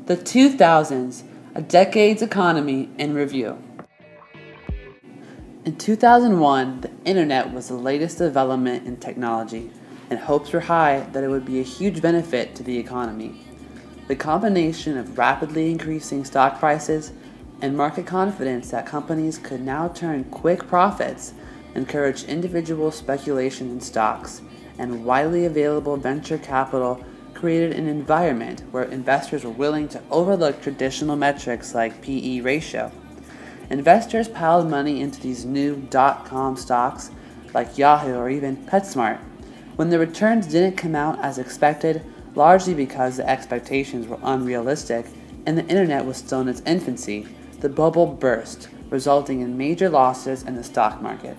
The 2000s, a decade's economy in review. In 2001, the internet was the latest development in technology, and hopes were high that it would be a huge benefit to the economy. The combination of rapidly increasing stock prices and market confidence that companies could now turn quick profits encouraged individual speculation in stocks, and widely available venture capital created an environment where investors were willing to overlook traditional metrics like PE ratio. Investors piled money into these new dot-com stocks like Yahoo or even PetSmart, when the returns didn't come out as expected, largely because the expectations were unrealistic and the internet was still in its infancy. The bubble burst, resulting in major losses in the stock market.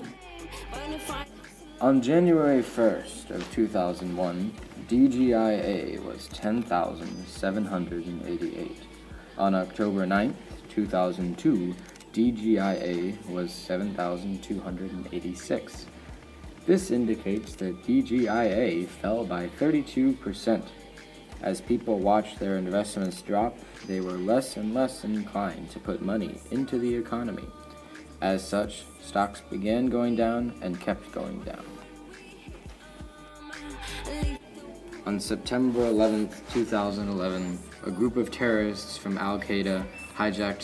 On January 1st of 2001, DGIA was 10,788. On October 9th, 2002, DGIA was 7,286. This indicates that DGIA fell by 32%. As people watched their investments drop, they were less and less inclined to put money into the economy. As such, stocks began going down and kept going down. On September 11, 2011, a group of terrorists from Al-Qaeda hijacked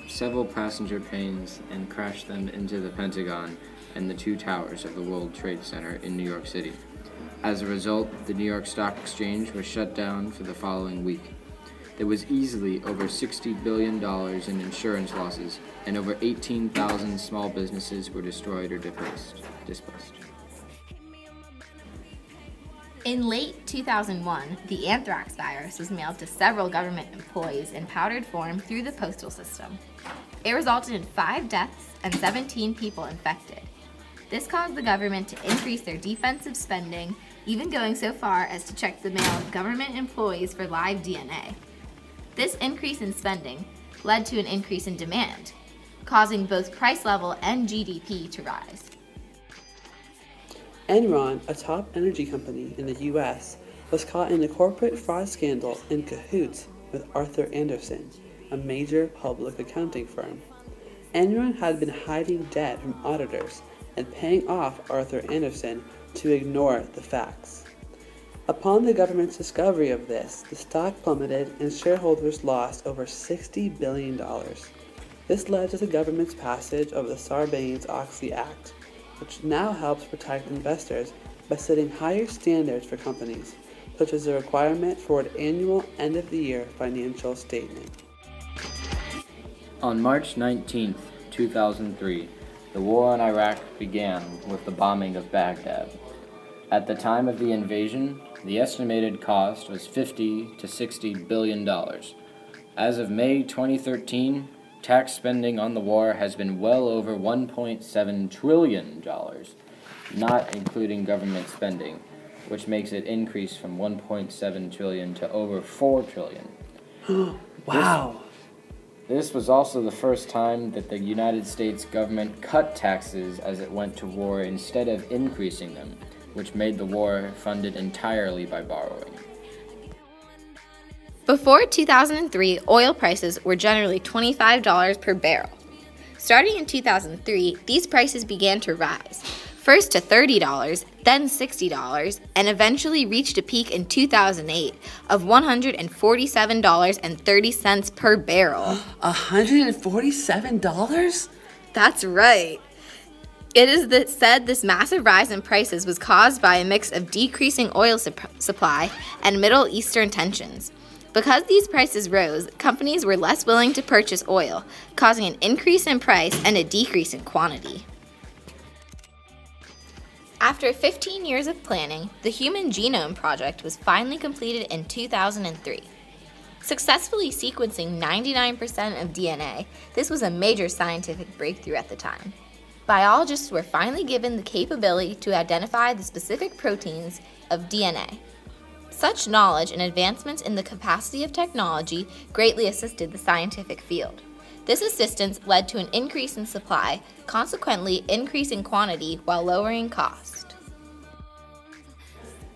several passenger planes and crashed them into the Pentagon and the two towers of the World Trade Center in New York City. As a result, the New York Stock Exchange was shut down for the following week. There was easily over $60 billion in insurance losses, and over 18,000 small businesses were destroyed or displaced. In late 2001, the anthrax virus was mailed to several government employees in powdered form through the postal system. It resulted in 5 deaths and 17 people infected. This caused the government to increase their defensive spending, even going so far as to check the mail of government employees for live DNA. This increase in spending led to an increase in demand, causing both price level and GDP to rise. Enron, a top energy company in the U.S., was caught in a corporate fraud scandal in cahoots with Arthur Andersen, a major public accounting firm. Enron had been hiding debt from auditors and paying off Arthur Andersen to ignore the facts. Upon the government's discovery of this, the stock plummeted and shareholders lost over $60 billion. This led to the government's passage of the Sarbanes-Oxley Act, which now helps protect investors by setting higher standards for companies, such as the requirement for an annual end-of-the-year financial statement. On March 19, 2003, the war in Iraq began with the bombing of Baghdad. At the time of the invasion, the estimated cost was $50 to $60 billion. As of May 2013, tax spending on the war has been well over $1.7 trillion, not including government spending, which makes it increase from $1.7 trillion to over $4 trillion. Wow! This was also the first time that the United States government cut taxes as it went to war instead of increasing them, which made the war funded entirely by borrowing. Before 2003, oil prices were generally $25 per barrel. Starting in 2003, these prices began to rise, first to $30, then $60, and eventually reached a peak in 2008 of $147.30 per barrel. $147? That's right. It is said this massive rise in prices was caused by a mix of decreasing oil supply and Middle Eastern tensions. Because these prices rose, companies were less willing to purchase oil, causing an increase in price and a decrease in quantity. After 15 years of planning, the Human Genome Project was finally completed in 2003. Successfully sequencing 99% of DNA, this was a major scientific breakthrough at the time. Biologists were finally given the capability to identify the specific proteins of DNA. Such knowledge and advancements in the capacity of technology greatly assisted the scientific field. This assistance led to an increase in supply, consequently increasing quantity while lowering cost.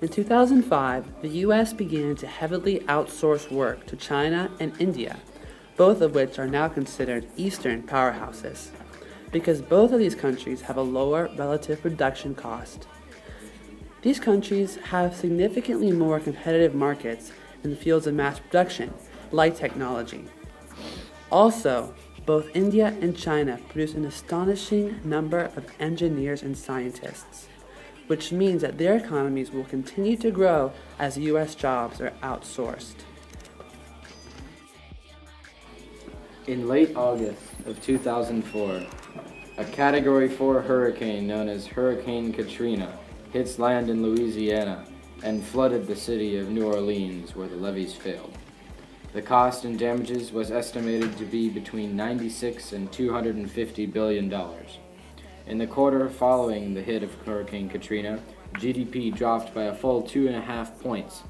In 2005, the US began to heavily outsource work to China and India, both of which are now considered Eastern powerhouses, because both of these countries have a lower relative production cost. These countries have significantly more competitive markets in the fields of mass production, like technology. Also, both India and China produce an astonishing number of engineers and scientists, which means that their economies will continue to grow as US jobs are outsourced. In late August of 2004, a Category 4 hurricane known as Hurricane Katrina hits land in Louisiana and flooded the city of New Orleans where the levees failed. The cost and damages was estimated to be between $96 and $250 billion. In the quarter following the hit of Hurricane Katrina, GDP dropped by a full 2.5 points.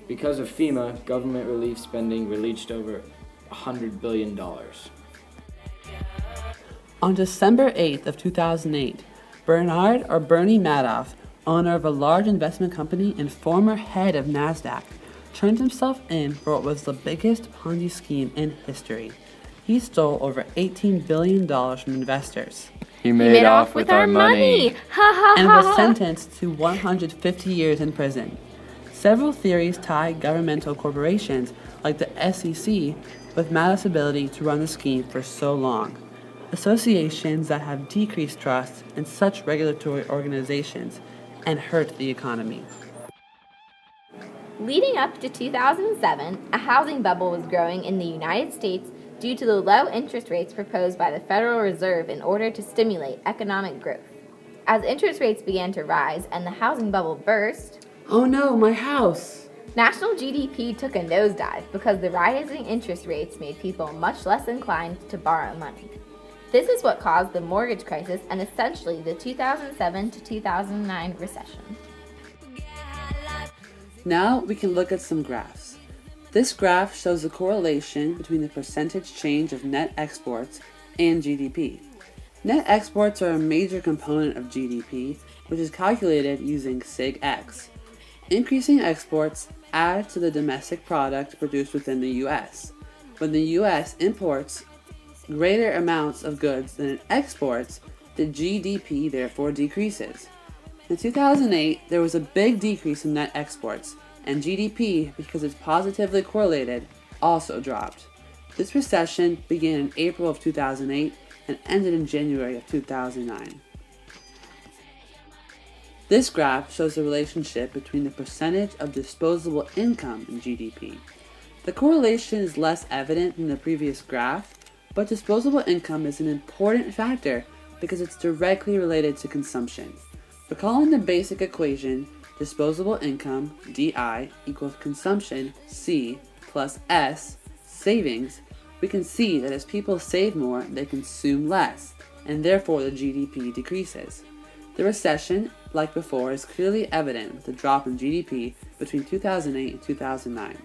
Because of FEMA, government relief spending reached over $100 billion. On December 8th of 2008, Bernard or Bernie Madoff, owner of a large investment company and former head of NASDAQ, turned himself in for what was the biggest Ponzi scheme in history. He stole over $18 billion from investors He made off with our money. and was sentenced to 150 years in prison. Several theories tie governmental corporations like the SEC with Madoff's ability to run the scheme for so long. Associations that have decreased trust in such regulatory organizations and hurt the economy. Leading up to 2007, a housing bubble was growing in the United States due to the low interest rates proposed by the Federal Reserve in order to stimulate economic growth. As interest rates began to rise and the housing bubble burst, Oh no, my house! national GDP took a nosedive because the rising interest rates made people much less inclined to borrow money. This is what caused the mortgage crisis and essentially the 2007 to 2009 recession. Now we can look at some graphs. This graph shows the correlation between the percentage change of net exports and GDP. Net exports are a major component of GDP, which is calculated using SIG-X. Increasing exports add to the domestic product produced within the U.S. When the U.S. imports greater amounts of goods than it exports, the GDP therefore decreases. In 2008, there was a big decrease in net exports, and GDP, because it's positively correlated, also dropped. This recession began in April of 2008 and ended in January of 2009. This graph shows the relationship between the percentage of disposable income and GDP. The correlation is less evident than the previous graph, but disposable income is an important factor because it's directly related to consumption. Recalling the basic equation, disposable income, DI, equals consumption, C, plus S, savings, we can see that as people save more, they consume less, and therefore the GDP decreases. The recession, like before, is clearly evident with the drop in GDP between 2008 and 2009.